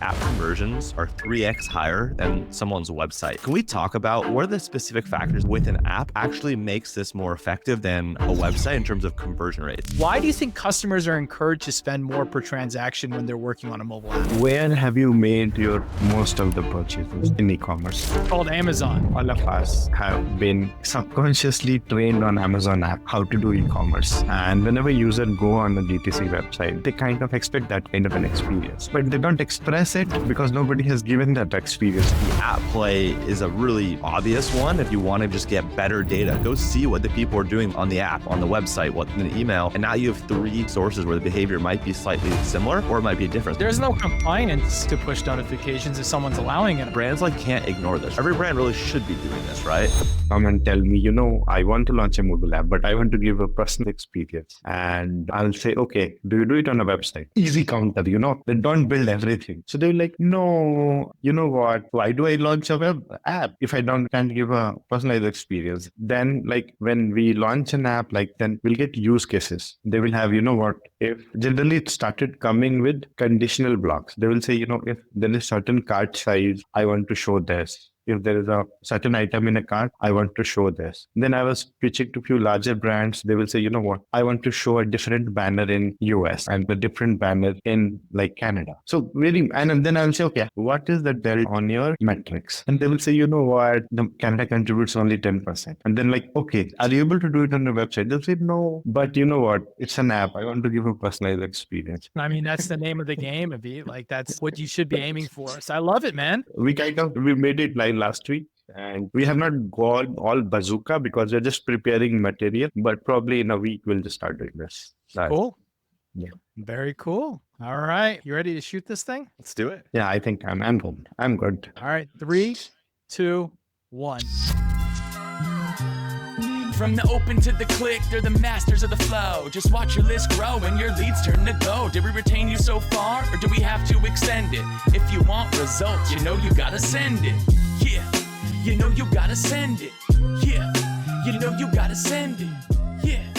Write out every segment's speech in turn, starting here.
app conversions are 3x higher than someone's website. Can we talk about what are the specific factors with an app actually makes this more effective than a website in terms of conversion rates? Why do you think customers are encouraged to spend more per transaction when they're working on a mobile app? Where have you made your most of the purchases in e-commerce? It's called Amazon. All of us have been subconsciously trained on Amazon app how to do e-commerce. And whenever users go on a DTC website, they kind of expect that kind of an experience. But they don't express it because nobody has given that experience. The app play is a really obvious one. If you want to just get better data, go see what the people are doing on the app, on the website, what in the email. And now you have 3 sources where the behavior might be slightly similar or it might be different. There's no compliance to push notifications if someone's allowing it. Brands can't ignore this. Every brand really should be doing this, right? Come and tell me, I want to launch a mobile app, but I want to give a personal experience. And I'll say, okay, do you do it on a website? Easy counter, they don't build everything. So they're like, no, you know what? Why do I launch a web app if I can't give a personalized experience? Then when we launch an app, then we'll get use cases. They will have, if generally it started coming with conditional blocks. They will say, if there is certain cart size, I want to show this. If there is a certain item in a cart, I want to show this. Then I was pitching to a few larger brands. They will say, you know what? I want to show a different banner in US and a different banner in Canada. So and then I will say, okay, what is the delta on your metrics? And they will say, you know what? The Canada contributes only 10%. And then okay, are you able to do it on the website? They'll say, no, but you know what? It's an app. I want to give a personalized experience. I mean, that's the name of the game, Abit. That's what you should be aiming for. So I love it, man. We made it last week, and we have not gone all bazooka because we're just preparing material, but probably in a week we'll just start doing this. Cool. Yeah. Very cool. All right. You ready to shoot this thing? Let's do it. Yeah, I think I'm good. All right. 3, 2, 1. From the open to the click, they're the masters of the flow. Just watch your list grow and your leads turn to go. Did we retain you so far, or do we have to extend it? If you want results, you gotta send it. Yeah, you gotta send it. Yeah, you gotta send it. Yeah,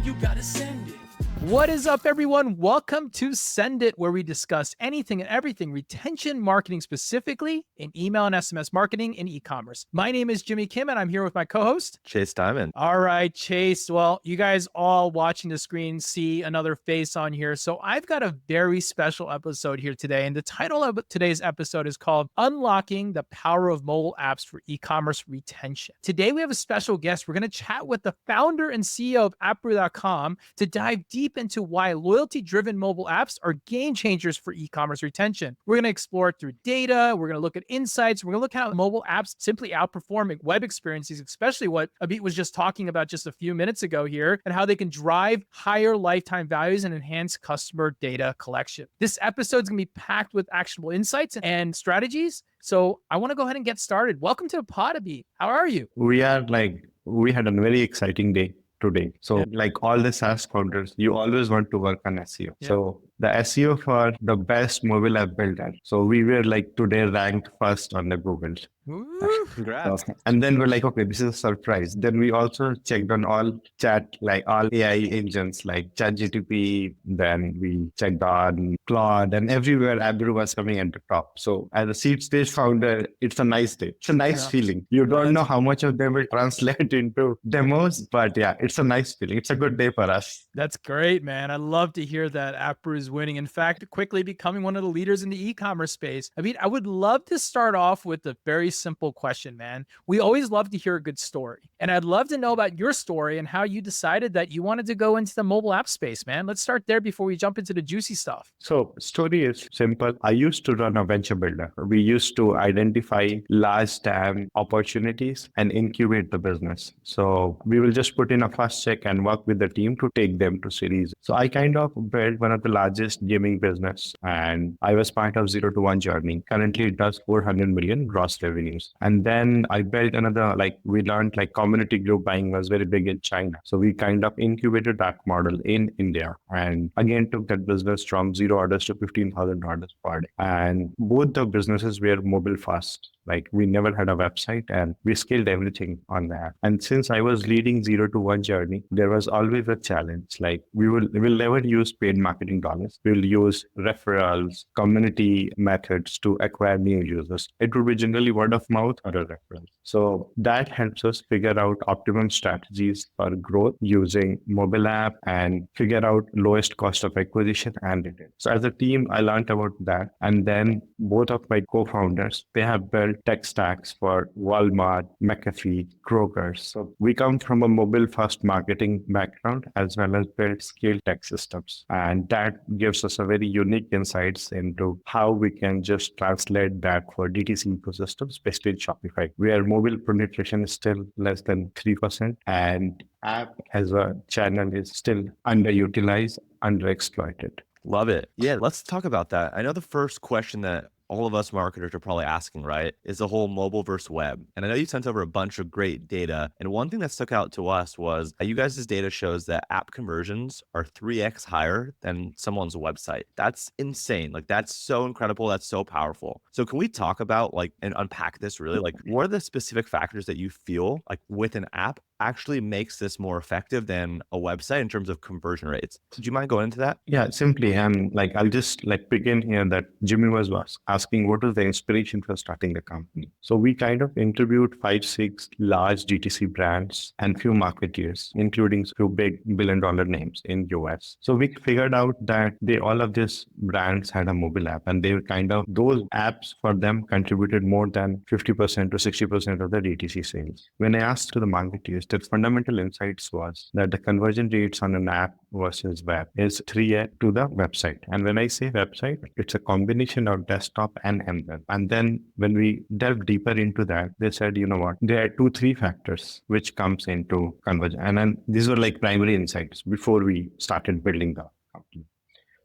you gotta send it. What is up, everyone? Welcome to Send It, where we discuss anything and everything retention marketing, specifically in email and SMS marketing in e-commerce. My name is Jimmy Kim, and I'm here with my co-host, Chase Dimond. All right, Chase. Well, you guys all watching the screen see another face on here. So I've got a very special episode here today. And the title of today's episode is called Unlocking the Power of Mobile Apps for E-commerce Retention. Today, we have a special guest. We're going to chat with the founder and CEO of Appru.com to dive deep into why loyalty-driven mobile apps are game changers for e-commerce retention. We're going to explore it through data. We're going to look at insights. We're going to look at how mobile apps simply outperform web experiences, especially what Abit was just talking about just a few minutes ago here, and how they can drive higher lifetime values and enhance customer data collection. This episode is going to be packed with actionable insights and strategies. So I want to go ahead and get started. Welcome to the pod, Abit. How are you? We had a very exciting day today. So all the SaaS founders, you always want to work on SEO. Yeah. So the SEO for the best mobile app builder. So we were today ranked first on the Google. Ooh. Congrats. And then we're okay, this is a surprise. Then we also checked on all all AI engines like ChatGPT. Then we checked on Claude, and everywhere Abit was coming at the top. So as a seed stage founder, it's a nice day. It's a nice feeling. You don't know how much of them will translate into demos, but yeah, it's a nice feeling. It's a good day for us. That's great, man. I love to hear that Appru is winning. In fact, quickly becoming one of the leaders in the e-commerce space. I would love to start off with a very simple question, man. We always love to hear a good story. And I'd love to know about your story and how you decided that you wanted to go into the mobile app space, man. Let's start there before we jump into the juicy stuff. So story is simple. I used to run a venture builder. We used to identify large TAM opportunities and incubate the business. So we will just put in a first check and work with the team to take them to series. So I kind of built one of the largest gaming business, and I was part of 0 to 1 journey. Currently it does 400 million gross revenues. And then I built another, we learned community group buying was very big in China. So we kind of incubated that model in India, and again took that business from 0 orders to 15,000 orders per day. And both the businesses were mobile first. Like we never had a website and we scaled everything on that. And since I was leading 0 to 1 journey, there was always a challenge. Like we'll never use paid marketing dollars. We'll use referrals, community methods to acquire new users. It would be generally word of mouth or a referral. So that helps us figure out optimum strategies for growth using mobile app and figure out lowest cost of acquisition and return. So as a team, I learned about that. And then both of my co-founders, they have built tech stacks for Walmart, McAfee, Kroger. So we come from a mobile first marketing background as well as build scale tech systems. And that gives us a very unique insights into how we can just translate that for DTC ecosystems, especially in Shopify, where mobile penetration is still less than 3% and app as a channel is still underutilized, underexploited. Love it. Yeah, let's talk about that. I know the first question that all of us marketers are probably asking, right, is the whole mobile versus web. And I know you sent over a bunch of great data. And one thing that stuck out to us was you guys' data shows that app conversions are 3x higher than someone's website. That's insane. Like that's so incredible. That's so powerful. So can we talk about like and unpack this really? Like what are the specific factors that you feel like with an app actually makes this more effective than a website in terms of conversion rates? Would you mind going into that? Yeah, simply. And like, I'll just like begin here that Jimmy was asking what was the inspiration for starting the company. So we kind of interviewed 5-6 large DTC brands and few marketeers, including few big billion-dollar names in US. So we figured out that all of these brands had a mobile app and they were kind of, those apps for them contributed more than 50% to 60% of the DTC sales. When I asked to the marketeers, the fundamental insights was that the conversion rates on an app versus web is 3x to the website. And when I say website, it's a combination of desktop and web. And then when we delve deeper into that, they said, you know what, there are 2-3 factors which comes into conversion. And then these were like primary insights before we started building the company.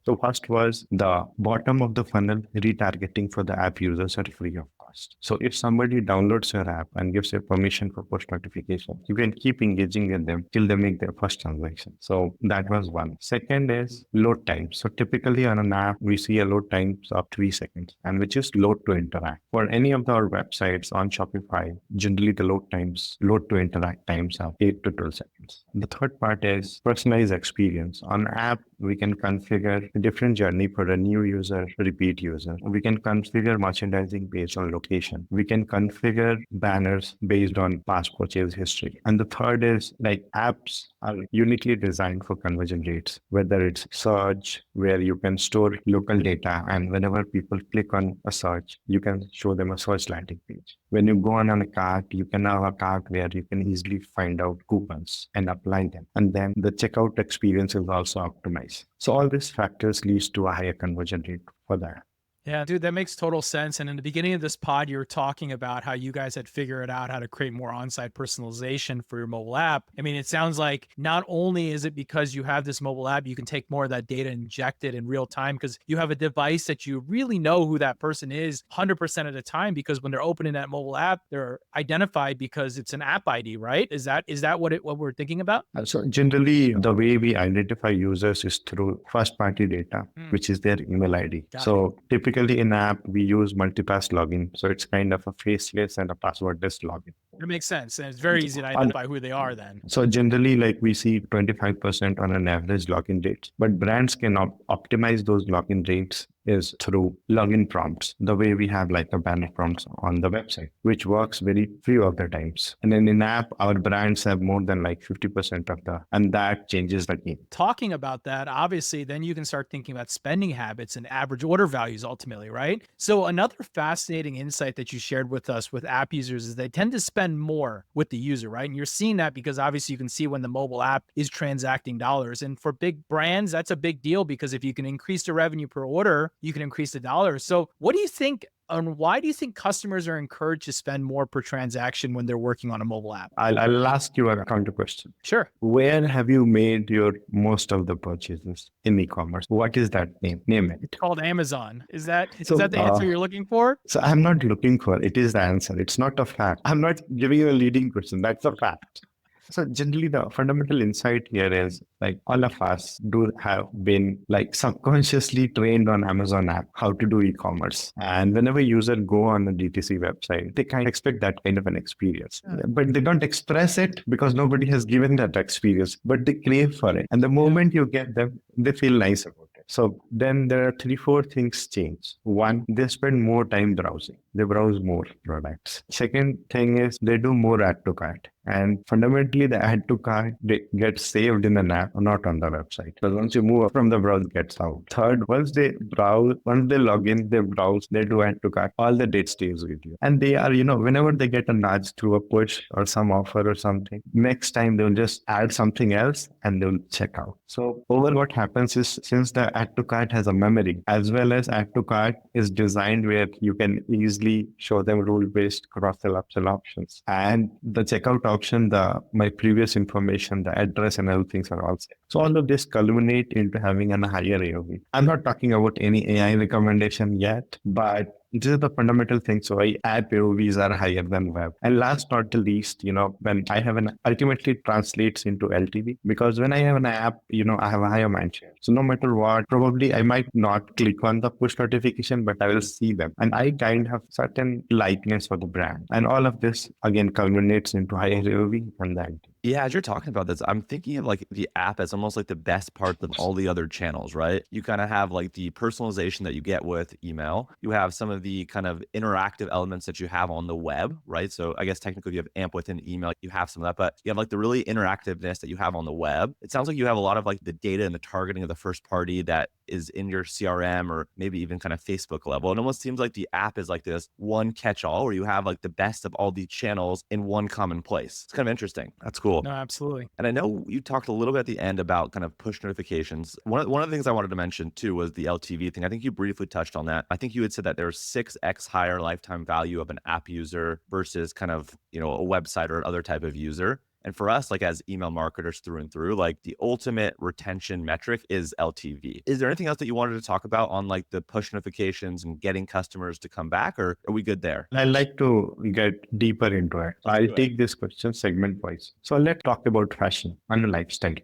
So first was the bottom of the funnel retargeting for the app users are free of cost. So if somebody downloads your app and gives you permission for push notification, you can keep engaging with them till they make their first transaction. So that was one. Second is load time. So typically on an app, we see a load times of 3 seconds, and which is load to interact. For any of our websites on Shopify, generally the load to interact times are 8 to 12 seconds. The third part is personalized experience. On app, we can configure a different journey for a new user, repeat user. We can configure merchandising based on location. We can configure banners based on past purchase history. And the third is like apps are uniquely designed for conversion rates, whether it's search, where you can store local data, and whenever people click on a search, you can show them a search landing page. When you go on a cart, you can have a cart where you can easily find out coupons and apply them. And then the checkout experience is also optimized. So all these factors leads to a higher conversion rate for that. Yeah, dude, that makes total sense. And in the beginning of this pod, you were talking about how you guys had figured out how to create more on-site personalization for your mobile app. I mean, it sounds like not only is it because you have this mobile app, you can take more of that data and inject it in real time because you have a device that you really know who that person is 100% of the time, because when they're opening that mobile app, they're identified because it's an app ID, right? Is that what we're thinking about? So generally, the way we identify users is through first-party data, which is their email ID. So typically in app, we use multipass login. So it's kind of a faceless and a passwordless login. It makes sense. And it's very easy to identify who they are then. So generally, like we see 25% on an average login rate, but brands can optimize those login rates is through login prompts, the way we have like a banner prompts on the website, which works very few of the times. And then in app, our brands have more than like 50% of and that changes the game. Talking about that, obviously, then you can start thinking about spending habits and average order values ultimately, right? So another fascinating insight that you shared with us with app users is they tend to spend more with the user, right? And you're seeing that because obviously you can see when the mobile app is transacting dollars. And for big brands, that's a big deal because if you can increase the revenue per order, you can increase the dollars. So what do you think, and why do you think customers are encouraged to spend more per transaction when they're working on a mobile app? I'll ask you a counter question. Sure. Where have you made your most of the purchases in e-commerce? What is that name? Name it. It's called Amazon. Is that the answer you're looking for? So I'm not looking for it. Is the answer. It's not a fact. I'm not giving you a leading question. That's a fact. So generally the fundamental insight here is like all of us do have been like subconsciously trained on Amazon app, how to do e-commerce. And whenever user go on a DTC website, they kind of expect that kind of an experience, but they don't express it because nobody has given that experience, but they crave for it. And the moment you get them, they feel nice about it. So then there are 3-4 things change. One, they spend more time browsing. They browse more products. Second thing is they do more add to cart. And fundamentally, the add to cart gets saved in an app, not on the website. So once you move up from the browse, it gets out. Third, once they log in, they browse, they do add to cart, all the data stays with you. And they are, whenever they get a nudge through a push or some offer or something, next time they'll just add something else and they'll check out. So over what happens is, since the add to cart has a memory, as well as add to cart is designed where you can easily show them rule-based cross-sell, upsell options. And the checkout option, my previous information, the address and other things are all set. So all of this culminate into having a higher AOV. I'm not talking about any AI recommendation yet, but this is the fundamental thing. So app AOVs are higher than web. And last not the least, when I have ultimately translates into LTV, because when I have an app, I have a higher mind share. So no matter what, probably I might not click on the push notification, but I will see them. And I kind of have certain likeness for the brand. And all of this again culminates into higher AOV and that. Yeah, as you're talking about this, I'm thinking of like the app as almost like the best part of all the other channels, right? You kind of have like the personalization that you get with email. You have some of the kind of interactive elements that you have on the web, right? So I guess technically you have AMP within email, you have some of that, but you have like the really interactiveness that you have on the web. It sounds like you have a lot of like the data and the targeting of the first party that is in your CRM or maybe even kind of Facebook level. It almost seems like the app is like this one catch-all where you have like the best of all these channels in one common place. It's kind of interesting. That's cool. No, absolutely. And I know you talked a little bit at the end about kind of push notifications. One of the things I wanted to mention too was the LTV thing. I think you briefly touched on that. I think you had said that there's 6x higher lifetime value of an app user versus kind of, a website or other type of user. And for us, like as email marketers through and through, like the ultimate retention metric is LTV. Is there anything else that you wanted to talk about on like the push notifications and getting customers to come back, or are we good there? I'd like to get deeper into it. I'll take this question segment wise. So let's talk about fashion and lifestyle.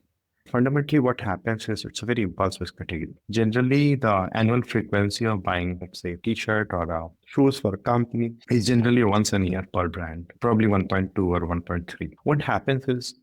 Fundamentally, what happens is it's a very impulsive category. Generally, the annual frequency of buying, let's say, a t-shirt or a shoes for a company is generally once a year per brand, probably 1.2 or 1.3. What happens is,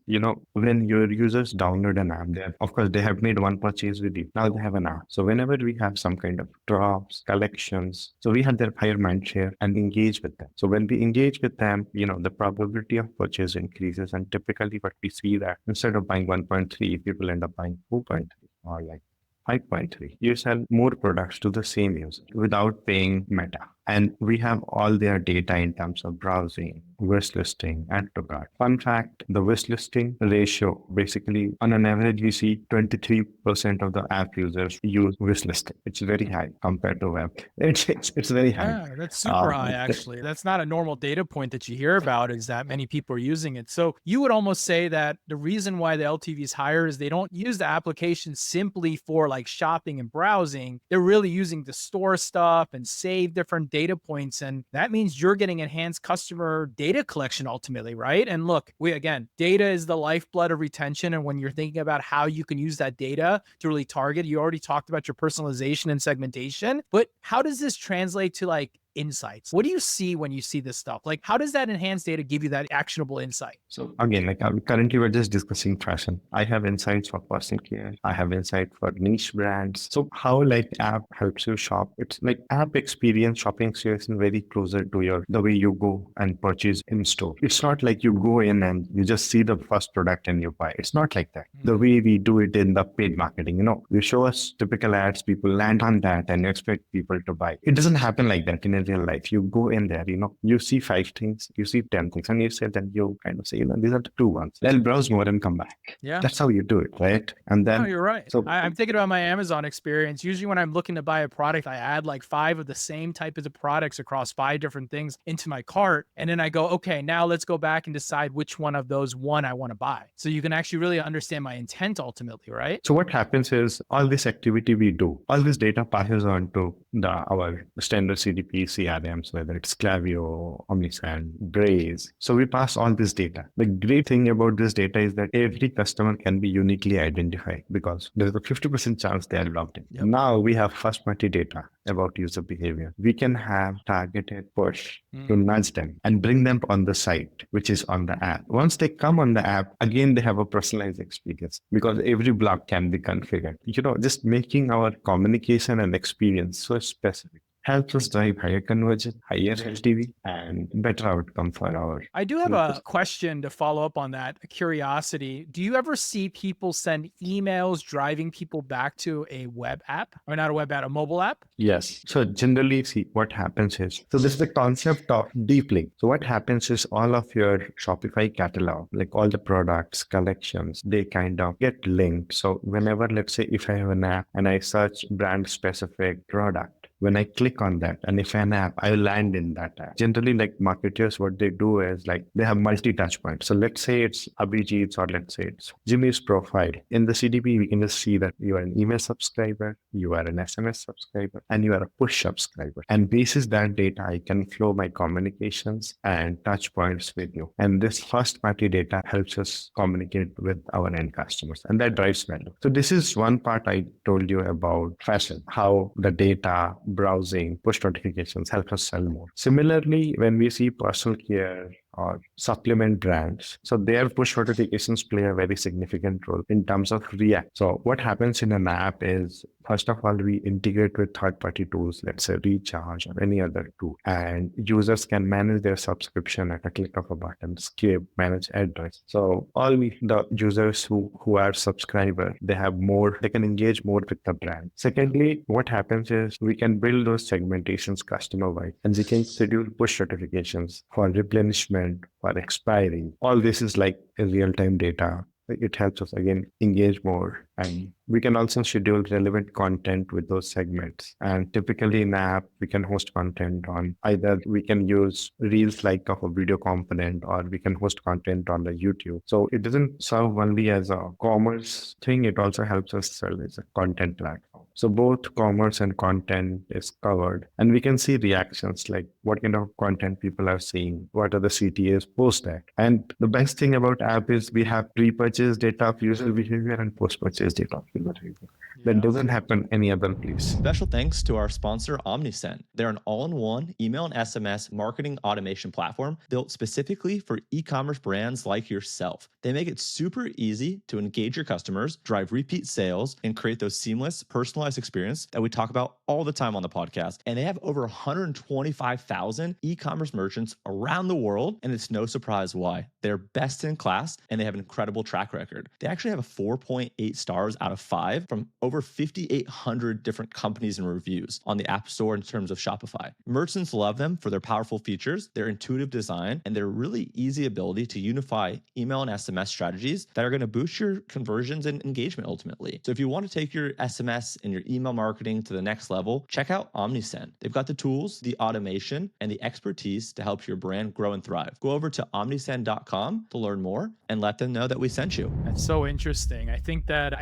when your users download an app, of course, they have made one purchase with you. Now they have an app. So whenever we have some kind of drops, collections, so we have their higher mind share and engage with them. So when we engage with them, the probability of purchase increases. And typically what we see that instead of buying 1.3, people end up buying 2.3 or like 5.3. You sell more products to the same user without paying Meta. And we have all their data in terms of browsing, wish listing, and to cart. Fun fact, the wish listing ratio, basically on an average, we see 23% of the app users use wish listing. It's very high compared to web. It's very high. Yeah, that's super high, actually. That's not a normal data point that you hear about, is that many people are using it. So you would almost say that the reason why the LTV is higher is they don't use the application simply for like shopping and browsing. They're really using to store stuff and save different data points. And that means you're getting enhanced customer data collection ultimately, right? And look, data is the lifeblood of retention. And when you're thinking about how you can use that data to really target, you already talked about your personalization and segmentation, but how does this translate to like insights? What do you see when you see this stuff? Like, how does that enhanced data give you that actionable insight? So again, currently we're just discussing fashion. I have insights for personal care. I have insight for niche brands. So how app helps you shop? It's like app experience, shopping experience is very closer to the way you go and purchase in store. It's not like you go in and you just see the first product and you buy. It's not like that. The way we do it in the paid marketing, you show us typical ads, people land on that and you expect people to buy. It doesn't happen like that in a real life. You go in there, you see 5 things, you see 10 things, and you say, then you kind of say, these are the 2 ones. Then browse more and come back. Yeah. That's how you do it, right? And then you're right. So I'm thinking about my Amazon experience. Usually when I'm looking to buy a product, I add like 5 of the same type of products across 5 different things into my cart. And then I go, okay, now let's go back and decide which one of those I want to buy. So you can actually really understand my intent ultimately, right? So what happens is all this activity we do, all this data passes on to our standard CDP, CRMs, whether it's Klaviyo, Omnichannel, Braze. So we pass all this data. The great thing about this data is that every customer can be uniquely identified because there's a 50% chance they are logged in. Yep. Now we have first-party data about user behavior. We can have targeted push to nudge them and bring them on the site, which is on the app. Once they come on the app, again, they have a personalized experience because every block can be configured. Just making our communication and experience so specific helps us drive higher conversion, higher LTV, and better outcome for our. I do have a question to follow up on that, a curiosity. Do you ever see people send emails driving people back to a web app, or not a web app, a mobile app? Yes. So generally, see what happens is, so this is the concept of deep link. So what happens is all of your Shopify catalog, like all the products, collections, they kind of get linked. So whenever, let's say if I have an app and I search brand specific product, when I click on that, and if an app, I land in that app. Generally, like marketers, what they do is like they have multi-touch points. So let's say it's Abhijeet's or let's say it's Jimmy's profile. In the CDP, we can just see that you are an email subscriber, you are an SMS subscriber, and you are a push subscriber. And basis that data, I can flow my communications and touch points with you. And this first-party data helps us communicate with our end customers, and that drives value. So this is one part I told you about fashion, how the data, browsing, push notifications help us sell more. Similarly, when we see personal care or supplement brands, so their push notifications play a very significant role in terms of React. So what happens in an app is, first of all, we integrate with third-party tools, let's say Recharge or any other tool, and users can manage their subscription at a click of a button, skip, manage address. So the users who are subscribers, they can engage more with the brand. Secondly, what happens is we can build those segmentations customer-wide, and we can schedule push notifications for replenishment, for expiry. All this is like a real-time data. It helps us again engage more, and we can also schedule relevant content with those segments. And typically in app, we can host content on either we can use Reels like of a video component, or we can host content on the YouTube. So it doesn't serve only as a commerce thing, it also helps us serve as a content platform. So both commerce and content is covered, and we can see reactions like what kind of content people are seeing, what are the CTAs post that. And the best thing about app is we have pre-purchase data of user behavior and post-purchase data of user behavior. That doesn't happen any other place. Special thanks to our sponsor, OmniSend. They're an all-in-one email and SMS marketing automation platform built specifically for e-commerce brands like yourself. They make it super easy to engage your customers, drive repeat sales, and create those seamless, personalized experience that we talk about all the time on the podcast. And they have over 125,000 e-commerce merchants around the world, and it's no surprise why. They're best in class, and they have an incredible track record. They actually have a 4.8 stars out of 5 from over 5,800 different companies and reviews on the App Store in terms of Shopify. Merchants love them for their powerful features, their intuitive design, and their really easy ability to unify email and SMS strategies that are going to boost your conversions and engagement ultimately. So if you want to take your SMS and your email marketing to the next level, check out OmniSend. They've got the tools, the automation, and the expertise to help your brand grow and thrive. Go over to omnisend.com to learn more and let them know that we sent you. That's so interesting. I think that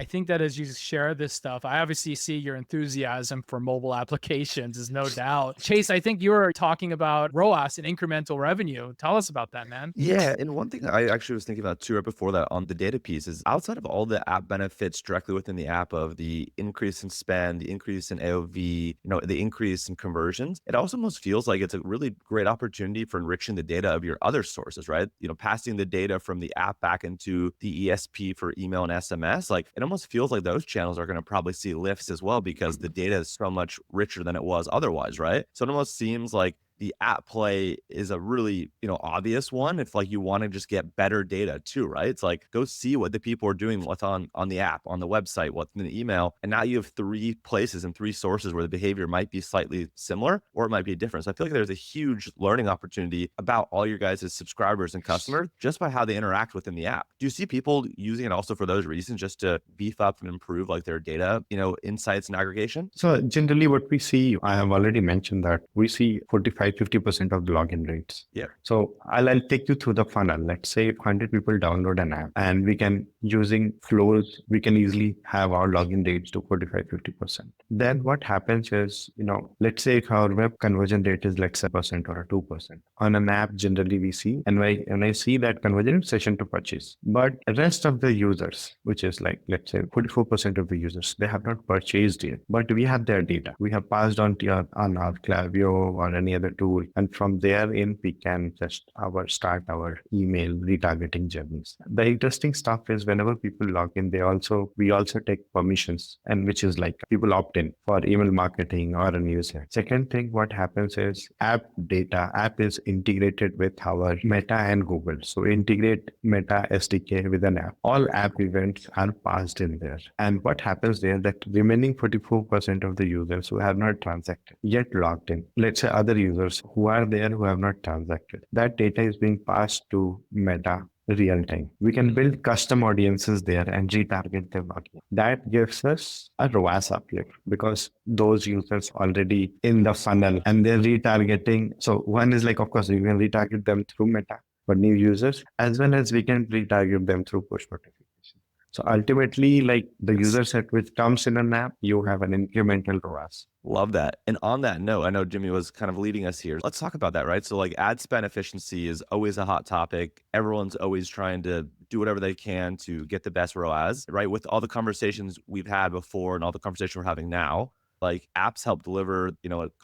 as you share this stuff, I obviously see your enthusiasm for mobile applications, is no doubt. Chase, I think you were talking about ROAS and incremental revenue. Tell us about that, man. Yeah, and one thing I actually was thinking about too right before that on the data piece is, outside of all the app benefits directly within the app of the increase in spend, the increase in AOV, the increase in conversions, it also almost feels like it's a really great opportunity for enriching the data of your other sources, right? Passing the data from the app back into the ESP for email and SMS, like it almost feels like those channels are going to probably see lifts as well because the data is so much richer than it was otherwise, right? So it almost seems like the app play is a really, obvious one if like you want to just get better data too, right? It's like, go see what the people are doing, what's on the app, on the website, what's in the email. And now you have 3 places and 3 sources where the behavior might be slightly similar or it might be different. So I feel like there's a huge learning opportunity about all your guys' subscribers and customers just by how they interact within the app. Do you see people using it also for those reasons, just to beef up and improve like their data, insights and aggregation? So generally what we see, I have already mentioned that we see 45% 50% of the login rates. Yeah. So I'll take you through the funnel. Let's say 100 people download an app, and we can, using flows, we can easily have our login rates to 45-50%. Then what happens is, let's say if our web conversion rate is, let's say, percent or a 2%. On an app, generally we see, and when I see that conversion session to purchase. But the rest of the users, which is like, let's say 44% of the users, they have not purchased yet, but we have their data. We have passed on to on our Klaviyo or any other tool. And from there in, we can just start our email retargeting journeys. The interesting stuff is whenever people log in, we also take permissions, and which is like people opt in for email marketing or a newsletter. Second thing, what happens is app is integrated with our Meta and Google. So integrate Meta SDK with an app. All app events are passed in there. And what happens there, that remaining 44% of the users who have not transacted yet logged in, let's say other users who are there who have not transacted, that data is being passed to Meta real time. We can build custom audiences there and retarget them again. That gives us a ROAS uplift because those users already in the funnel and they're retargeting. So one is like, of course, you can retarget them through Meta for new users, as well as we can retarget them through push notifications. So ultimately, like the user set which comes in an app, you have an incremental ROAS. Love that. And on that note, I know Jimmy was kind of leading us here. Let's talk about that, right? So like ad spend efficiency is always a hot topic. Everyone's always trying to do whatever they can to get the best ROAS, right? With all the conversations we've had before and all the conversation we're having now, like apps help deliver,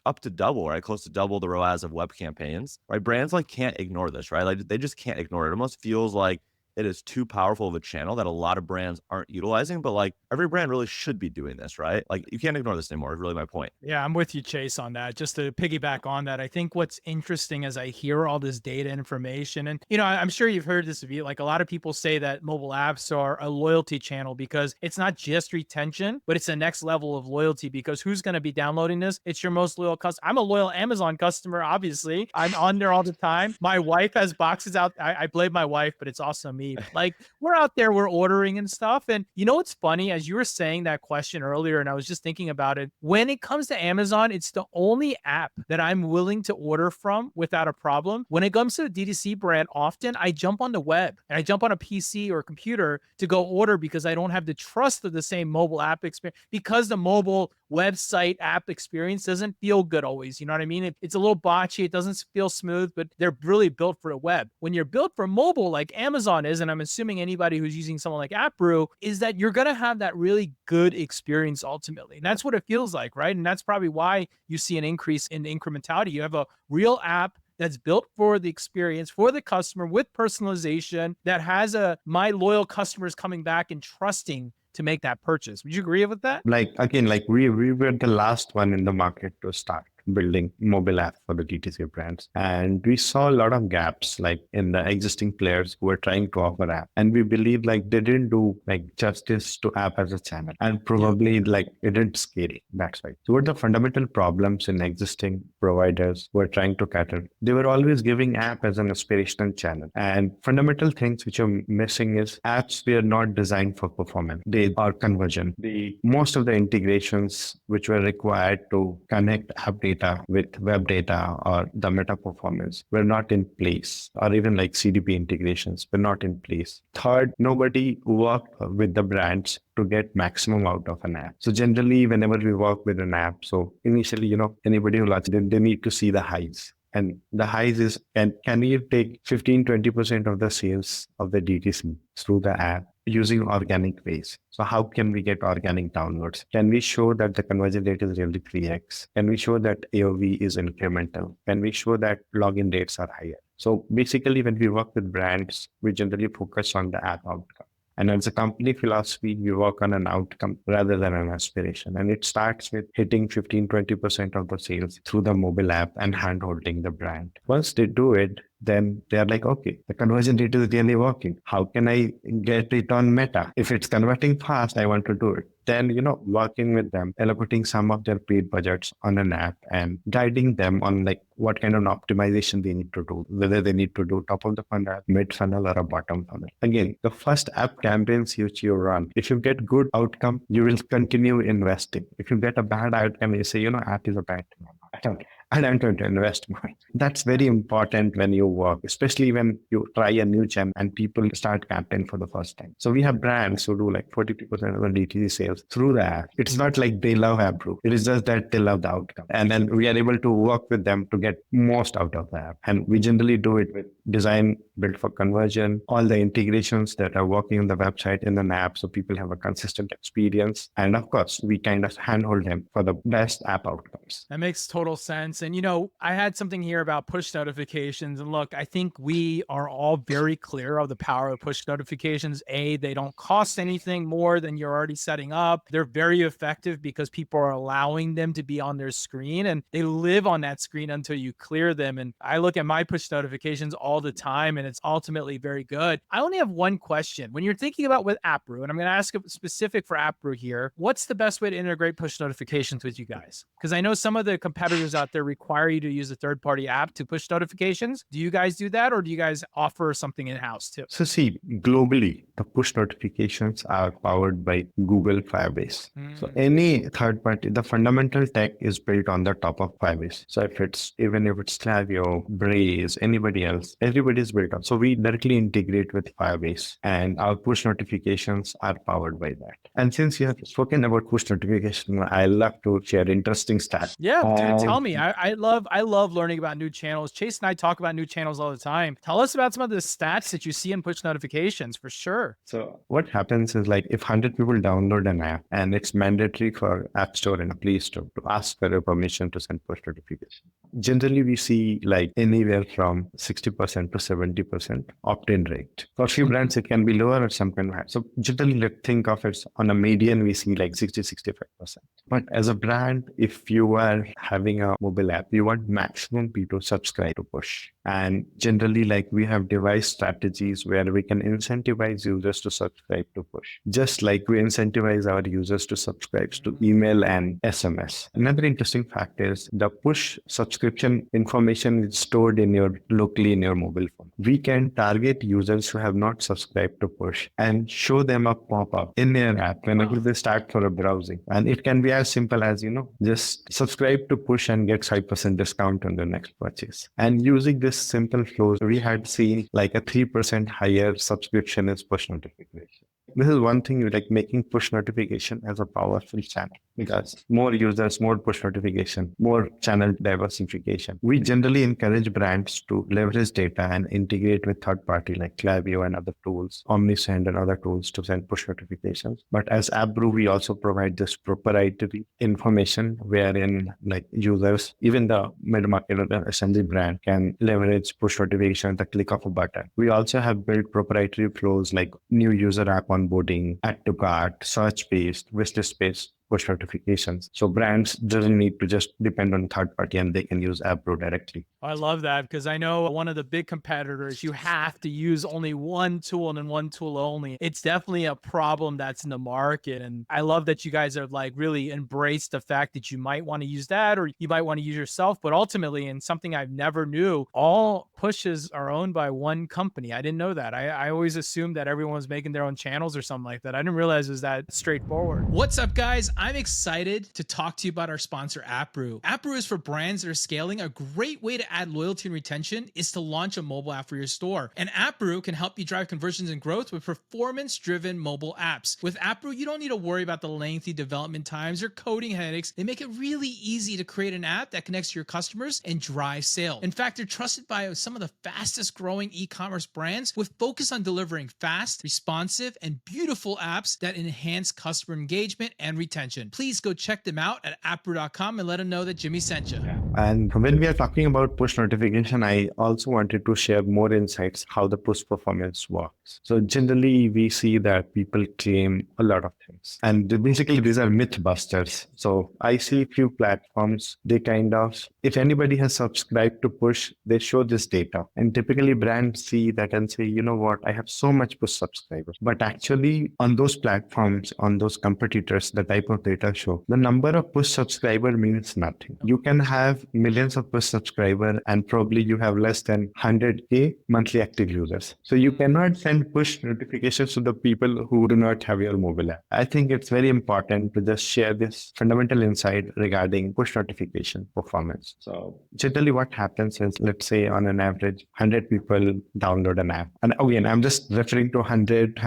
up to double, right? Close to double the ROAS of web campaigns, right? Brands like can't ignore this, right? Like they just can't ignore it. It almost feels like it is too powerful of a channel that a lot of brands aren't utilizing, but like every brand really should be doing this, right? Like you can't ignore this anymore is really my point. Yeah, I'm with you, Chase, on that. Just to piggyback on that, I think what's interesting as I hear all this data information, and I'm sure you've heard this, like a lot of people say that mobile apps are a loyalty channel because it's not just retention, but it's the next level of loyalty because who's going to be downloading this? It's your most loyal customer. I'm a loyal Amazon customer, obviously. I'm on there all the time. My wife has boxes out. I blame my wife, but it's also me. Like we're out there, we're ordering and stuff. And what's funny, as you were saying that question earlier, and I was just thinking about it, when it comes to Amazon, it's the only app that I'm willing to order from without a problem. When it comes to a DTC brand, often I jump on the web and I jump on a PC or a computer to go order because I don't have the trust of the same mobile app experience, because the mobile website app experience doesn't feel good always. You know what I mean? It's a little botchy. It doesn't feel smooth, but they're really built for a web. When you're built for mobile like Amazon is, and I'm assuming anybody who's using someone like AppBrew, is that you're going to have that really good experience ultimately. And that's what it feels like, right? And that's probably why you see an increase in incrementality. You have a real app that's built for the experience, for the customer, with personalization, that has my loyal customers coming back and trusting to make that purchase. Would you agree with that? Like we were the last one in the market to start building mobile app for the DTC brands. And we saw a lot of gaps like in the existing players who were trying to offer app. And we believe like they didn't do like justice to app as a channel, and probably like it didn't scale. That's why. So what the fundamental problems in existing providers who are trying to cater, they were always giving app as an aspirational channel. And fundamental things which are missing is apps were not designed for performance. They are conversion. Most of the integrations which were required to connect app data with web data or the meta performance were not in place, or even like CDP integrations were not in place. Third, nobody worked with the brands to get maximum out of an app. So generally, whenever we work with an app, so initially, anybody who launches, they need to see the highs. And the highs is, and can we take 15-20% of the sales of the DTC through the app using organic ways? So how can we get organic downloads? Can we show that the conversion rate is really 3x? Can we show that AOV is incremental? Can we show that login rates are higher? So basically, when we work with brands, we generally focus on the app outcome. And as a company philosophy, we work on an outcome rather than an aspiration. And it starts with hitting 15-20% of the sales through the mobile app and hand-holding the brand. Once they do it, then they're like, okay, the conversion rate is really working. How can I get it on Meta? If it's converting fast, I want to do it. Then, working with them, allocating some of their paid budgets on an app and guiding them on like what kind of optimization they need to do, whether they need to do top of the funnel, mid funnel, or a bottom funnel. Again, the first app campaigns which you run, if you get good outcome, you will continue investing. If you get a bad outcome, you say, app is a bad I don't want to invest more. That's very important when you work, especially when you try a new channel and people start campaign for the first time. So we have brands who do like 42% of the DTC sales through the app. It's not like they love AppRoo. It is just that they love the outcome. And then we are able to work with them to get most out of the app. And we generally do it with design built for conversion, all the integrations that are working on the website in an app so people have a consistent experience. And of course, we kind of handhold them for the best app outcomes. That makes total sense. And, I had something here about push notifications. And look, I think we are all very clear of the power of push notifications. They don't cost anything more than you're already setting up. They're very effective because people are allowing them to be on their screen and they live on that screen until you clear them. And I look at my push notifications all the time and it's ultimately very good. I only have one question. When you're thinking about with AppRoo, and I'm going to ask a specific for AppRoo here, what's the best way to integrate push notifications with you guys? Because I know some of the competitors out there require you to use a third-party app to push notifications. Do you guys do that, or do you guys offer something in-house too? So see, globally, the push notifications are powered by Google Firebase. So any third party, the fundamental tech is built on the top of Firebase. So even if it's Klaviyo, Braze, anybody else, everybody is built on. So we directly integrate with Firebase and our push notifications are powered by that. And since you have spoken about push notification, I love to share interesting stats. Yeah, tell me. I love learning about new channels. Chase and I talk about new channels all the time. Tell us about some of the stats that you see in push notifications for sure. So what happens is like if 100 people download an app and it's mandatory for App Store and Play Store to ask for a permission to send push notification. Generally, we see like anywhere from 60% to 70% opt-in rate. For a few brands, it can be lower or some can be higher. So generally, let's think of it on a median, we see like 60-65%. But as a brand, if you are having a mobile app, you want maximum people subscribe to push. And generally, like we have devised strategies where we can incentivize users to subscribe to push, just like we incentivize our users to subscribe to email and SMS. Another interesting fact is the push subscription information is stored locally in your mobile phone. We can target users who have not subscribed to push and show them a pop-up in their app whenever they start for a browsing. And it can be as simple as, just subscribe to push and get 5% discount on the next purchase. And using this simple flows, we had seen like a 3% higher subscription as push notification. This is one thing, like making push notification as a powerful channel, because more users, more push notification, more channel diversification. We generally encourage brands to leverage data and integrate with third party like Klaviyo and other tools, OmniSend and other tools to send push notifications. But as AppRoo, we also provide this proprietary information wherein like users, even the mid-market or the SMB brand can leverage push notification at the click of a button. We also have built proprietary flows like new user app onboarding, add to cart, search-based, wishlist-based push notifications. So brands doesn't need to just depend on third party and they can use AppRoo directly. I love that because I know one of the big competitors, you have to use only one tool and one tool only. It's definitely a problem that's in the market. And I love that you guys have like really embraced the fact that you might want to use that or you might want to use yourself. But ultimately, and something I've never knew, all pushes are owned by one company. I didn't know that. I always assumed that everyone was making their own channels or something like that. I didn't realize it was that straightforward. What's up, guys? I'm excited to talk to you about our sponsor, AppRoo. AppRoo is for brands that are scaling. A great way to add loyalty and retention is to launch a mobile app for your store. And AppRoo can help you drive conversions and growth with performance-driven mobile apps. With AppRoo, you don't need to worry about the lengthy development times or coding headaches. They make it really easy to create an app that connects to your customers and drive sales. In fact, they're trusted by some of the fastest growing e-commerce brands with focus on delivering fast, responsive, and beautiful apps that enhance customer engagement and retention. Please go check them out at approo.com and let them know that Jimmy sent you. And when we are talking about push notification, I also wanted to share more insights how the push performance works. So generally, we see that people claim a lot of things. And basically, these are myth busters. So I see a few platforms, they kind of, if anybody has subscribed to push, they show this data. And typically brands see that and say, you know what, I have so much push subscribers. But actually on those platforms, on those competitors, the type of data show, the number of push subscriber means nothing. You can have have millions of push subscribers and probably you have less than 100K monthly active users. So you cannot send push notifications to the people who do not have your mobile app. I think it's very important to just share this fundamental insight regarding push notification performance. So generally what happens is, let's say on an average, 100 people download an app. And again, I'm just referring to 100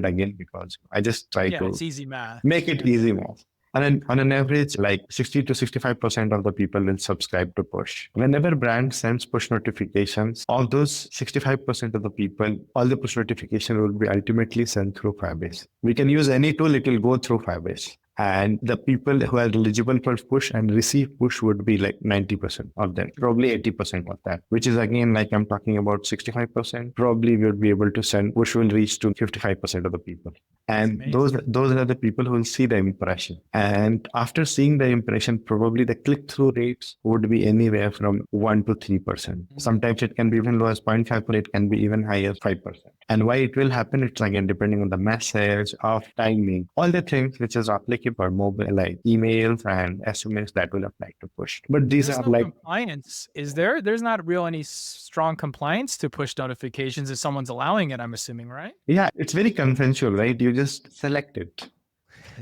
again, because I just try to it's easy math. make it easy math. And then on an average, like 60 to 65% of the people will subscribe to push. Whenever brand sends push notifications, all those 65% of the people, all the push notification will be ultimately sent through Firebase. We can use any tool, it will go through Firebase. And the people who are eligible for push and receive push would be like 90% of them, probably 80% of that, which is again, like I'm talking about 65%, probably we would be able to send push will reach to 55% of the people. And those are the people who will see the impression. And after seeing the impression, probably the click-through rates would be anywhere from 1 to 3%. Sometimes it can be even low as 0.5, but it can be even higher, 5%. And why it will happen, it's again depending on the message, of timing, all the things which is applicable for mobile, like emails and SMS that will apply to push. But these There's are no like compliance. Is there? There's not real any strong compliance to push notifications if someone's allowing it, I'm assuming, right? yeah, it's very consensual, right? You just select it.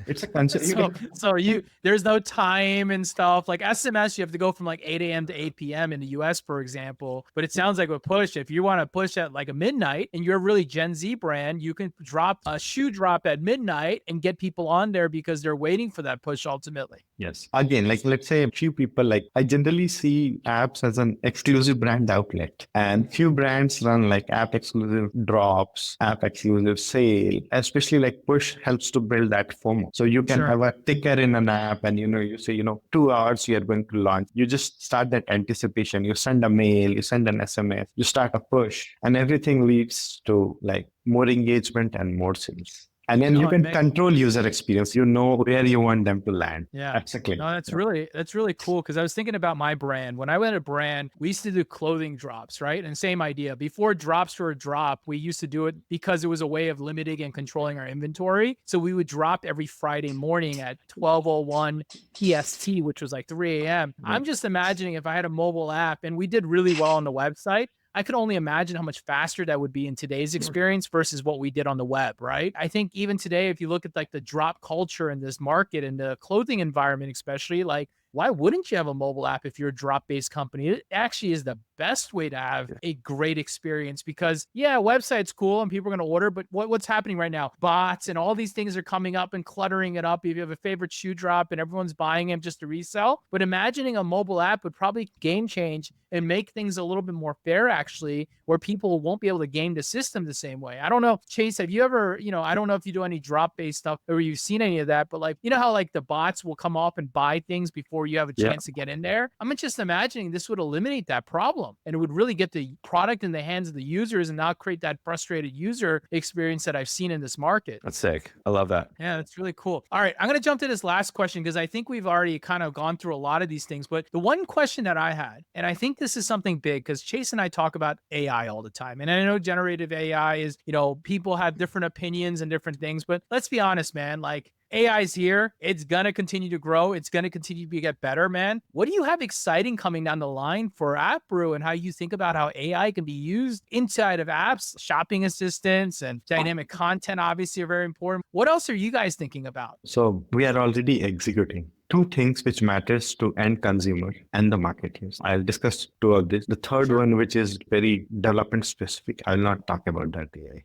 It's a concept. There's no time and stuff like SMS. You have to go from like 8 a.m. to 8 p.m. in the US, for example. But it sounds like with push, if you want to push at like a midnight and you're a really Gen Z brand, you can drop a shoe drop at midnight and get people on there because they're waiting for that push ultimately. Yes. Again, like let's say a few people, like I generally see apps as an exclusive brand outlet, and few brands run like app exclusive drops, app exclusive sale, especially like push helps to build that FOMO. So you can have a ticker in an app and, you say, 2 hours you are going to launch. You just start that anticipation. You send a mail, you send an SMS, you start a push, and everything leads to like more engagement and more sales. And then you can control user experience. You know where you want them to land. Yeah. Exactly. No, that's really cool. Cause I was thinking about my brand. When I went to brand, we used to do clothing drops, right? And same idea. Before drops were a drop, we used to do it because it was a way of limiting and controlling our inventory. So we would drop every Friday morning at 12:01 PST, which was like 3 a.m. I'm just imagining if I had a mobile app and we did really well on the website, I could only imagine how much faster that would be in today's experience versus what we did on the web, right? I think even today, if you look at like the drop culture in this market and the clothing environment, especially, like, why wouldn't you have a mobile app if you're a drop-based company? It actually is the best way to have a great experience because, website's cool and people are going to order, but what's happening right now? Bots and all these things are coming up and cluttering it up. If you have a favorite shoe drop and everyone's buying them just to resell, but imagining a mobile app would probably game change and make things a little bit more fair, actually, where people won't be able to game the system the same way. I don't know, Chase, have you ever, I don't know if you do any drop-based stuff or you've seen any of that, but like, how like the bots will come up and buy things before you have a chance to get in there? I'm just imagining this would eliminate that problem and it would really get the product in the hands of the users and not create that frustrated user experience that I've seen in this market. That's sick. I love that. Yeah, that's really cool. All right, I'm going to jump to this last question because I think we've already kind of gone through a lot of these things, but the one question that I had, and I think this is something big because Chase and I talk about AI all the time. And I know generative AI is, people have different opinions and different things, but let's be honest, man, like AI's here. It's going to continue to grow. It's going to continue to get better, man. What do you have exciting coming down the line for AppBrew and how you think about how AI can be used inside of apps? Shopping assistants and dynamic content obviously are very important. What else are you guys thinking about? So we are already executing two things which matters to end consumer and the marketers. I'll discuss two of this. The third one, which is very development specific, I'll not talk about that AI.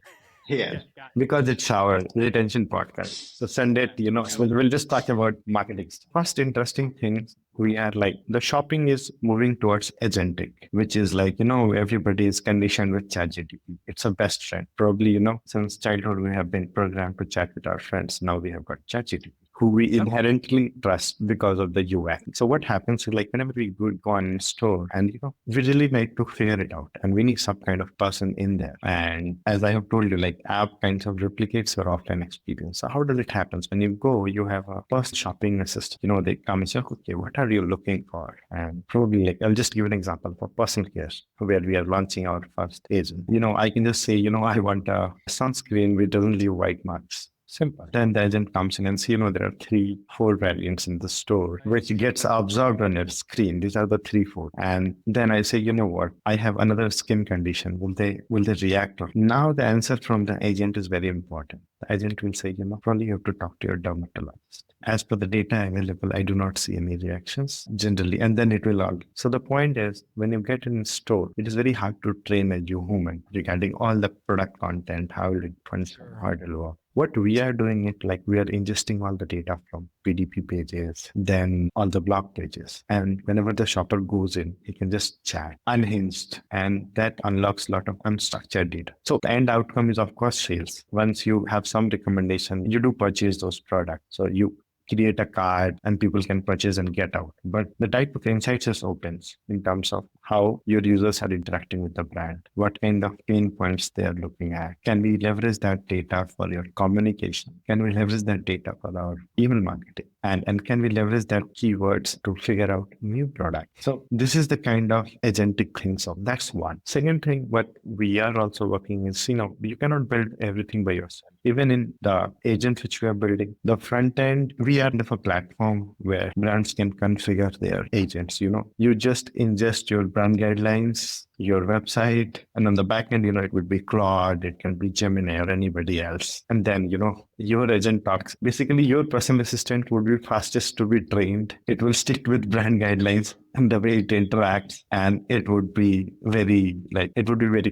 Yeah, because it's our retention podcast. So send it, we'll just talk about marketing. First interesting thing, we are like, the shopping is moving towards agentic, which is like, everybody is conditioned with ChatGPT. It's a best friend. Probably, since childhood, we have been programmed to chat with our friends. Now we have got ChatGPT, who we inherently trust because of the UX. So what happens is like whenever we go on store and, we really need to figure it out and we need some kind of person in there. And as I have told you, like app kinds of replicates your offline experience. So how does it happen? When you go, you have a first shopping assistant, they come and say, okay, what are you looking for? And probably like, I'll just give an example for personal care where we are launching our first agent. I can just say, I want a sunscreen which doesn't leave white marks. Simple. Then the agent comes in and see, there are 3-4 variants in the store, which gets absorbed on your screen. These are the 3-4. And then I say, you know what? I have another skin condition. Will they react? Now the answer from the agent is very important. The agent will say, probably you have to talk to your dermatologist. As per the data available, I do not see any reactions generally. And then it will all. So the point is, when you get in store, it is very hard to train a human regarding all the product content, how it functions, how it will work. What we are doing it like we are ingesting all the data from PDP pages, then all the blog pages. And whenever the shopper goes in, he can just chat unhinged, and that unlocks a lot of unstructured data. So the end outcome is of course sales. Once you have some recommendation, you do purchase those products. So you create a card and people can purchase and get out. But the type of insights is opens in terms of how your users are interacting with the brand, what kind of pain points they are looking at. Can we leverage that data for your communication? Can we leverage that data for our email marketing? And can we leverage that keywords to figure out new product? So this is the kind of agentic thing. So that's one. Second thing, what we are also working is, you cannot build everything by yourself. Even in the agent which we are building, the front end, we are a platform where brands can configure their agents. You just ingest your brand guidelines, your website, and on the back end, it would be Claude, it can be Gemini or anybody else. And then, your agent talks. Basically, your personal assistant would be fastest to be trained. It will stick with brand guidelines and the way it interacts, and it would be very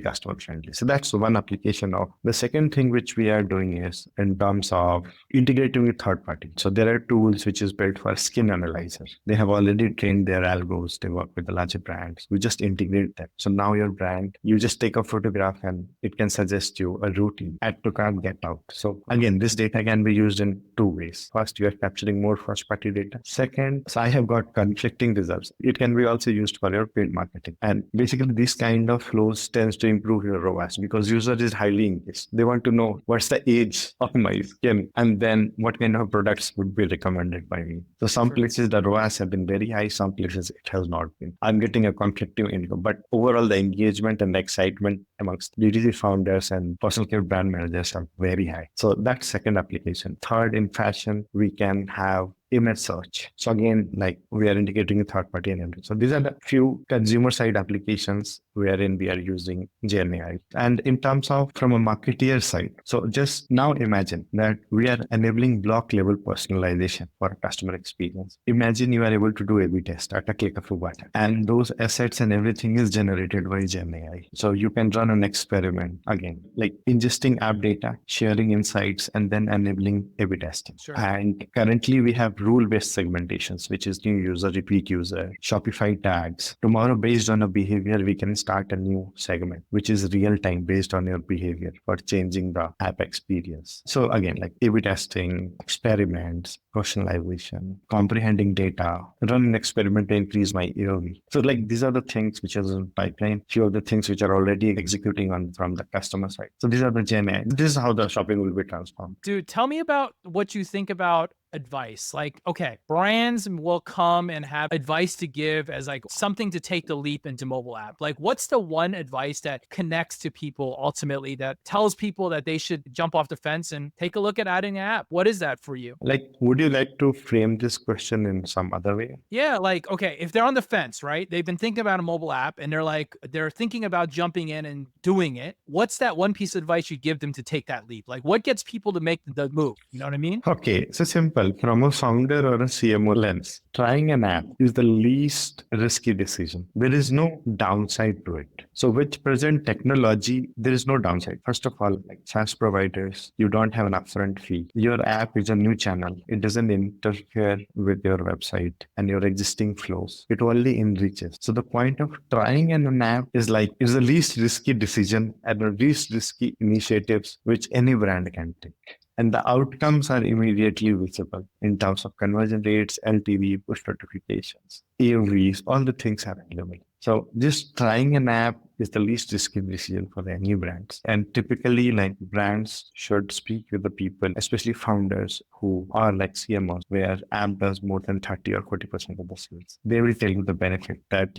customer friendly. So that's one application of. The second thing which we are doing is in terms of integrating with third party. So there are tools which is built for skin analyzers. They have already trained their algos. They work with the larger brands. We just integrate them. So now your brand, you just take a photograph and it can suggest you a routine, add to cart, get out. So again, this data can be used in two ways. First, you are capturing more first party data. Second, so I have got conflicting results. It can be also used for your paid marketing. And basically this kind of flows tends to improve your ROAS because user is highly engaged. They want to know what's the age of my skin and then what kind of products would be recommended by me. So some places the ROAS have been very high, some places it has not been. I'm getting a conflicting income, but overall the engagement and the excitement amongst DTC founders and personal care brand managers are very high. So that's second application. Third, in fashion, we can have image search. So again, we are integrating a third party and everything. So these are the few consumer side applications wherein we are using GenAI. And in terms of from a marketeer side, so just now imagine that we are enabling block level personalization for customer experience. Imagine you are able to do A/B test at a click of a button, and those assets and everything is generated by GenAI. So you can run an experiment again, like ingesting app data, sharing insights, and then enabling A/B testing. And currently we have rule-based segmentations, which is new user, repeat user, Shopify tags. Tomorrow, based on a behavior, we can start a new segment, which is real-time based on your behavior for changing the app experience. So again, like A/B testing, experiments, personalization, comprehending data, run an experiment to increase my AOV. So these are the things which are in pipeline. Few of the things which are already executing on from the customer side. So these are the GenAI. This is how the shopping will be transformed. Dude, tell me about what you think about advice. Okay, brands will come and have advice to give as something to take the leap into mobile app. What's the one advice that connects to people ultimately, that tells people that they should jump off the fence and take a look at adding an app? What is that for you? Would you like to frame this question in some other way? Yeah, okay, if they're on the fence, right? They've been thinking about a mobile app and they're thinking about jumping in and doing it. What's that one piece of advice you give them to take that leap? What gets people to make the move? You know what I mean? Okay, so simple. From a founder or a CMO lens, trying an app is the least risky decision. There is no downside to it. So with present technology, there is no downside. First of all, like SaaS providers, you don't have an upfront fee. Your app is a new channel. It doesn't interfere with your website and your existing flows. It only enriches. So the point of trying an app is the least risky decision and the least risky initiatives which any brand can take. And the outcomes are immediately visible in terms of conversion rates, LTV, push notifications, AOVs, all the things are available. So just trying an app is the least risky decision for any brands. And typically, like brands should speak with the people, especially founders who are like CMOs, where app does more than 30 or 40% of the sales. They will tell you the benefit that,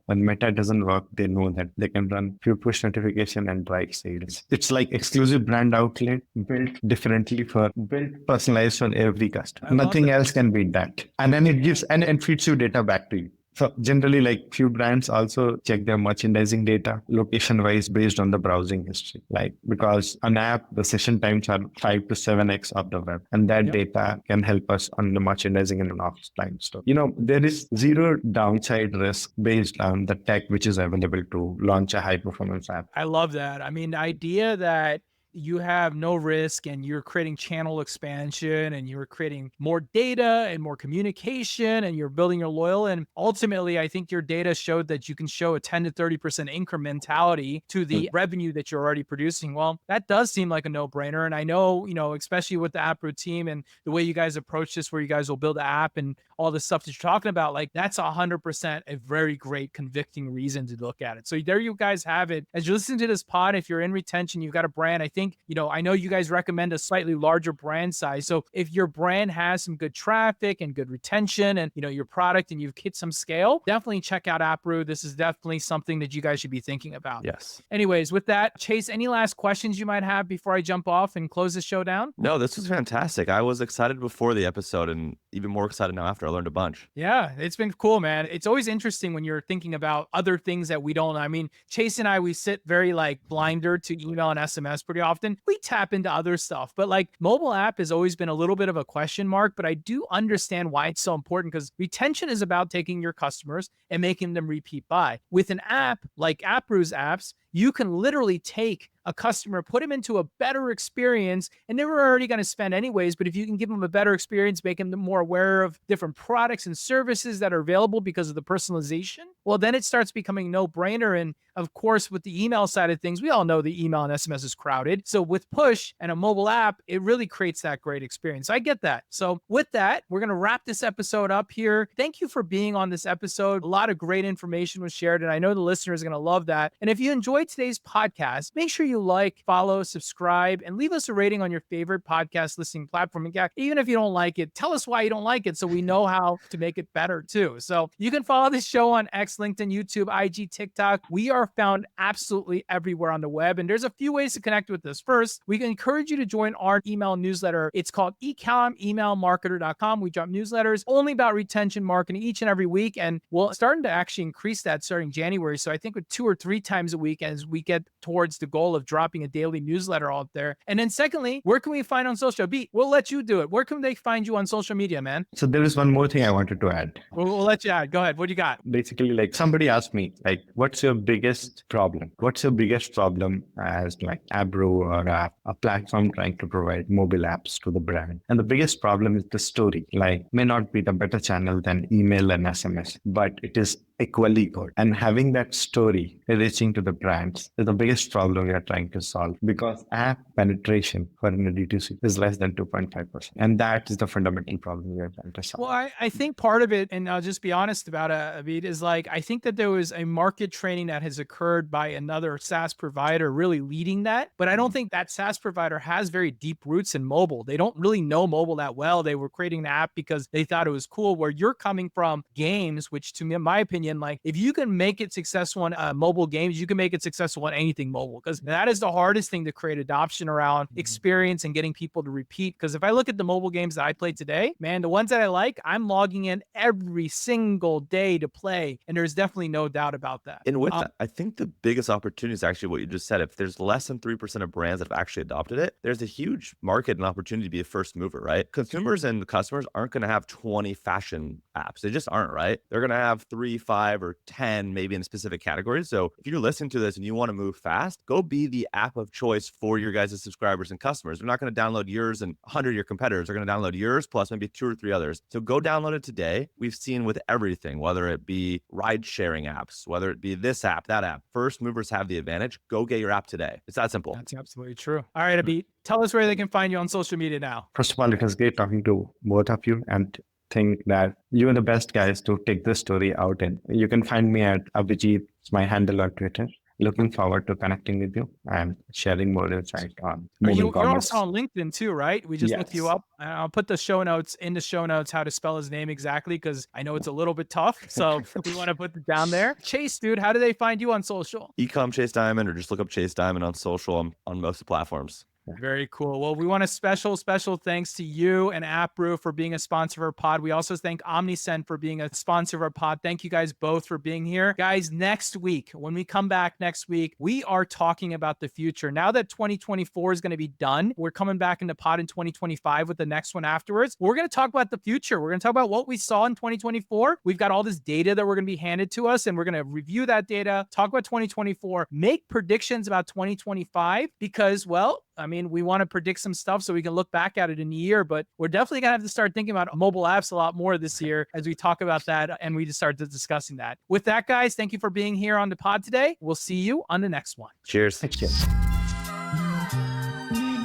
when Meta doesn't work, they know that they can run few push notification and drive sales. It's like exclusive brand outlet built differently built personalized for every customer. Nothing else can beat that. And then it gives and feeds you data back to you. So generally, like few brands also check their merchandising data location wise based on the browsing history. Like because an app, the session times are 5 to 7x of the web. And that data can help us on the merchandising and offline stuff. There is zero downside risk based on the tech which is available to launch a high performance app. I love that. I mean, the idea that you have no risk and you're creating channel expansion and you're creating more data and more communication and you're building your loyal. And ultimately, I think your data showed that you can show a 10 to 30% incrementality to the revenue that you're already producing. Well, that does seem like a no-brainer. And I know, especially with the Appro team and the way you guys approach this, where you guys will build an app and all the stuff that you're talking about, like that's 100% a very great convicting reason to look at it. So there you guys have it. As you listen to this pod, if you're in retention, you've got a brand, I think, I know you guys recommend a slightly larger brand size. So if your brand has some good traffic and good retention and, your product and you've hit some scale, definitely check out Appro. This is definitely something that you guys should be thinking about. Yes. Anyways, with that, Chase, any last questions you might have before I jump off and close the show down? No, this was fantastic. I was excited before the episode and even more excited now after. I learned a bunch. Yeah, it's been cool, man. It's always interesting when you're thinking about other things that we don't know. I mean, Chase and I, we sit very blinder to email and SMS pretty often. We tap into other stuff, but mobile app has always been a little bit of a question mark, but I do understand why it's so important because retention is about taking your customers and making them repeat buy. With an app like Appro's apps, you can literally take a customer, put them into a better experience, and they were already going to spend anyways. But if you can give them a better experience, make them more aware of different products and services that are available because of the personalization, well, then it starts becoming no-brainer. And of course, with the email side of things, we all know the email and SMS is crowded. So with push and a mobile app, it really creates that great experience. I get that. So with that, we're going to wrap this episode up here. Thank you for being on this episode. A lot of great information was shared, and I know the listeners are going to love that. And if you enjoyed today's podcast, make sure you like, follow, subscribe, and leave us a rating on your favorite podcast listening platform. And even if you don't like it, tell us why you don't like it so we know how to make it better too. So you can follow this show on X, LinkedIn, YouTube, IG, TikTok. We are found absolutely everywhere on the web. And there's a few ways to connect with us. First, we can encourage you to join our email newsletter. It's called emailmarketer.com. We drop newsletters only about retention marketing each and every week. And we're starting to actually increase that starting January. So I think with 2 or 3 times a week as we get towards the goal of dropping a daily newsletter out there. And then secondly, where can we find on social? Abit, we'll let you do it. Where can they find you on social media, man? So there is one more thing I wanted to add. We'll let you add. Go ahead. What do you got? Basically, somebody asked me, what's your biggest problem? What's your biggest problem as Abro or a platform trying to provide mobile apps to the brand? And the biggest problem is the story. May not be the better channel than email and SMS, but it is equally good. And having that story reaching to the brands is the biggest problem we are trying to solve, because app penetration for an D2C is less than 2.5%. And that is the fundamental problem we are trying to solve. Well, I think part of it, and I'll just be honest about it, Abit, is I think that there was a market training that has occurred by another SaaS provider really leading that. But I don't think that SaaS provider has very deep roots in mobile. They don't really know mobile that well. They were creating an app because they thought it was cool, where you're coming from games, which to me, in my opinion, if you can make it successful in mobile games, you can make it successful in anything mobile, because that is the hardest thing to create adoption around experience and getting people to repeat. Because if I look at the mobile games that I play today, man, the ones that I like, I'm logging in every single day to play. And there's definitely no doubt about that. And with that, I think the biggest opportunity is actually what you just said. If there's less than 3% of brands that have actually adopted it, there's a huge market and opportunity to be a first mover, right? Consumers and customers aren't going to have 20 fashion apps. They just aren't, right? They're going to have 3, 5, or 10 maybe in specific categories. So if you're listening to this and you want to move fast, go be the app of choice for your guys' subscribers and customers. They're not going to download yours and 100 of your competitors. They're going to download yours plus maybe 2 or 3 others. So go download it today. We've seen with everything, whether it be ride sharing apps, whether it be this app, that app, first movers have the advantage. Go get your app today. It's that simple. That's absolutely true. All right, Abit, tell us where they can find you on social media now. First of all, it was great talking to both of you, and think that you are the best guys to take this story out. And you can find me at Abhijeet, it's my handle on Twitter. Looking forward to connecting with you and sharing more insight on You're mobile commerce. also on LinkedIn too, right? We just looked you Yes. up. I'll put the show notes in the show notes how to spell his name exactly because I know it's a little bit tough. So we want to put it down there. Chase, dude, how do they find you on social? Ecom Chase Dimond, or just look up Chase Dimond on social. I'm on most platforms. Very cool. Well, we want a special thanks to you and AppBrew for being a sponsor of our pod. We also thank OmniSend for being a sponsor of our pod. Thank you guys both for being here. Guys, next week, when we come back next week, we are talking about the future. Now that 2024 is going to be done, we're coming back into pod in 2025 with the next one afterwards. We're going to talk about the future. We're going to talk about what we saw in 2024. We've got all this data that we're going to be handed to us, and we're going to review that data, talk about 2024, make predictions about 2025 because, well, I mean, we want to predict some stuff so we can look back at it in a year, but we're definitely going to have to start thinking about mobile apps a lot more this year as we talk about that and we just start discussing that. With that, guys, thank you for being here on the pod today. We'll see you on the next one. Cheers. Thank you.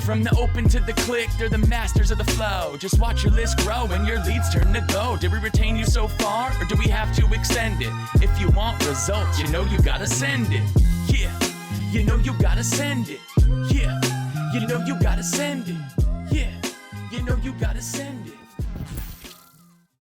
From the open to the click, they're the masters of the flow. Just watch your list grow and your leads turn to go. Did we retain you so far, or do we have to extend it? If you want results, you know you gotta send it. Yeah, you know you gotta send it. Yeah, you know you gotta send it. Yeah, you know you gotta send it.